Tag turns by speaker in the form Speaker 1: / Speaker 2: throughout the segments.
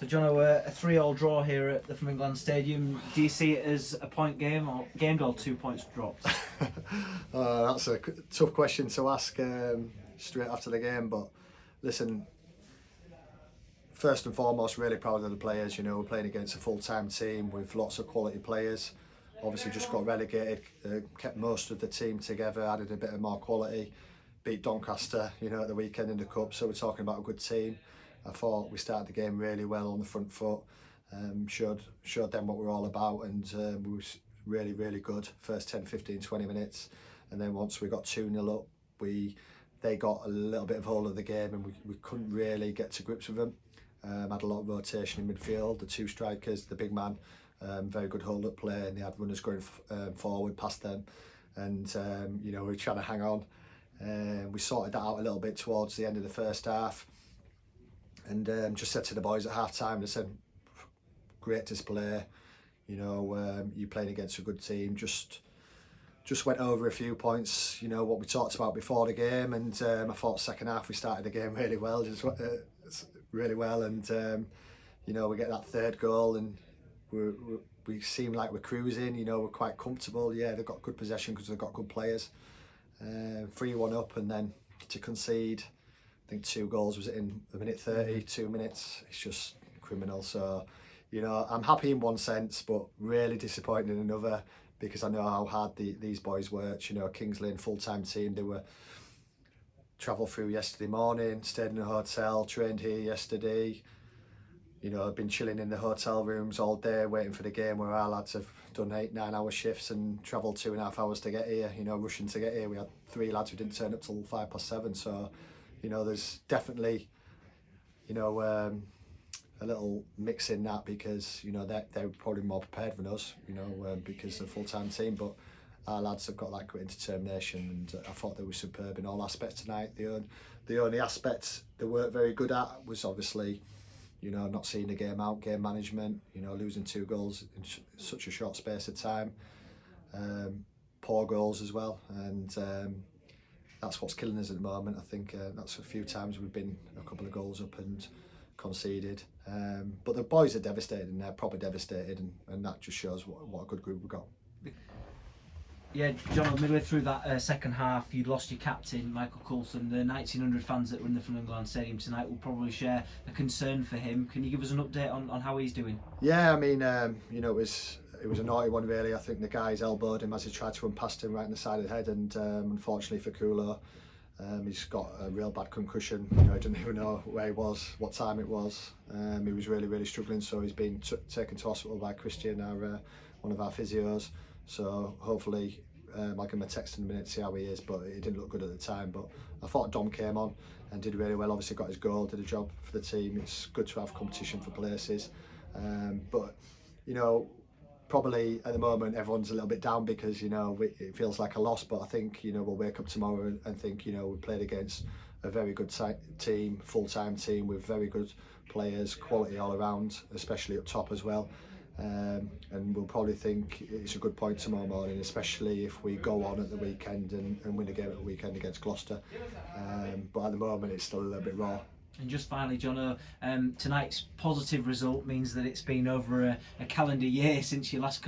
Speaker 1: So, Jono, a 3-3 draw here at the Flamingo Land Stadium. Do you see it as a point game or 2 points dropped?
Speaker 2: That's a tough question to ask straight after the game. But listen, first and foremost, really proud of the players. You know, we're playing against a full-time team with lots of quality players. Obviously, just got relegated, kept most of the team together, added a bit of more quality. Beat Doncaster, you know, at the weekend in the cup. So we're talking about a good team. I thought we started the game really well on the front foot. Showed them what we're all about, and we was really good first 10, 15, 20 minutes. And then once we got 2-0 up, they got a little bit of hold of the game, and we couldn't really get to grips with them. Had a lot of rotation in midfield, the two strikers, the big man, very good hold up play, and they had runners going forward past them, and you know, we were trying to hang on. We sorted that out a little bit towards the end of the first half, and just said to the boys at half time, they said, great display, you know, you're playing against a good team. Just went over a few points, you know, what we talked about before the game, and I thought second half we started the game really well, really well, and you know, we get that third goal, and we seem like we're cruising, you know, we're quite comfortable. Yeah, they've got good possession because they've got good players. 3-1 up, and then to concede, I think 2 goals was it in a minute 30, 2 minutes. It's just criminal. So, you know, I'm happy in one sense, but really disappointed in another, because I know how hard these boys worked. You know, Kings Lynn full-time team. They were travelled through yesterday morning, stayed in a hotel, trained here yesterday. You know, I've been chilling in the hotel rooms all day waiting for the game, where our lads have done 8-9 hour shifts and travelled 2.5 hours to get here, you know, rushing to get here. We had 3 lads who didn't turn up till 7:05. So, you know, there's definitely, you know, a little mix in that, because, you know, they're probably more prepared than us, you know, because they're a full-time team. But our lads have got that grit and determination, and I thought they were superb in all aspects tonight. The only aspect they weren't very good at was obviously, you know, not seeing the game out, game management, you know, losing 2 goals in such a short space of time. Poor goals as well, and that's what's killing us at the moment. I think that's a few times we've been a couple of goals up and conceded. But the boys are devastated, and they're probably devastated, and that just shows what a good group we've got.
Speaker 1: Yeah, John, midway through that second half, you'd lost your captain, Michael Coulson. The 1,900 fans that were in the Flamingo Land Stadium tonight will probably share a concern for him. Can you give us an update on how he's doing?
Speaker 2: Yeah, I mean, you know, it was a naughty one really. I think the guys elbowed him as he tried to run past him right in the side of the head, and unfortunately for Kulo, he's got a real bad concussion. You know, he didn't even know where he was, what time it was. He was really struggling, so he's been taken to hospital by Christian, one of our physios. So hopefully, I'll give him a text in a minute to see how he is, but he didn't look good at the time. But I thought Dom came on and did really well. Obviously got his goal, did a job for the team. It's good to have competition for places. But, you know, probably at the moment everyone's a little bit down, because, you know, it feels like a loss. But I think, you know, we'll wake up tomorrow and think, you know, we played against a very good team, full-time team with very good players, quality all around, especially up top as well. And we'll probably think it's a good point tomorrow morning, especially if we go on at the weekend and win a game at the weekend against Gloucester. But at the moment it's still a little bit raw.
Speaker 1: And just finally, Jono, tonight's positive result means that it's been over a calendar year since you last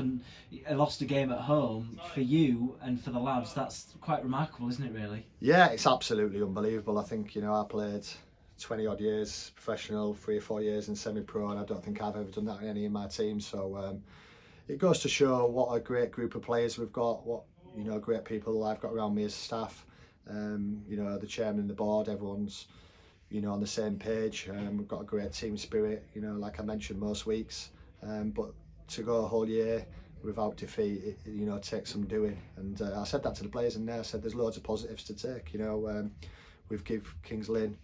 Speaker 1: lost a game at home. For you and for the lads, that's quite remarkable, isn't it, really?
Speaker 2: Yeah, it's absolutely unbelievable. I think, you know, I played 20 odd years professional, 3 or 4 years in semi-pro, and I don't think I've ever done that in any of my teams. So it goes to show what a great group of players we've got, what, you know, great people I've got around me as staff. You know, the chairman and the board, everyone's, you know, on the same page. We've got a great team spirit, you know, like I mentioned most weeks. But to go a whole year without defeat, you know, takes some doing. And I said that to the players in there. I said there's loads of positives to take. You know, we've given Kings Lynn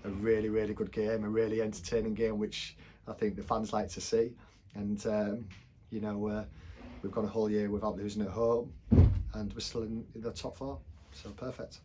Speaker 2: a really good game, a really entertaining game, which I think the fans like to see. And you know, we've gone a whole year without losing at home, and we're still in the top 4, so perfect.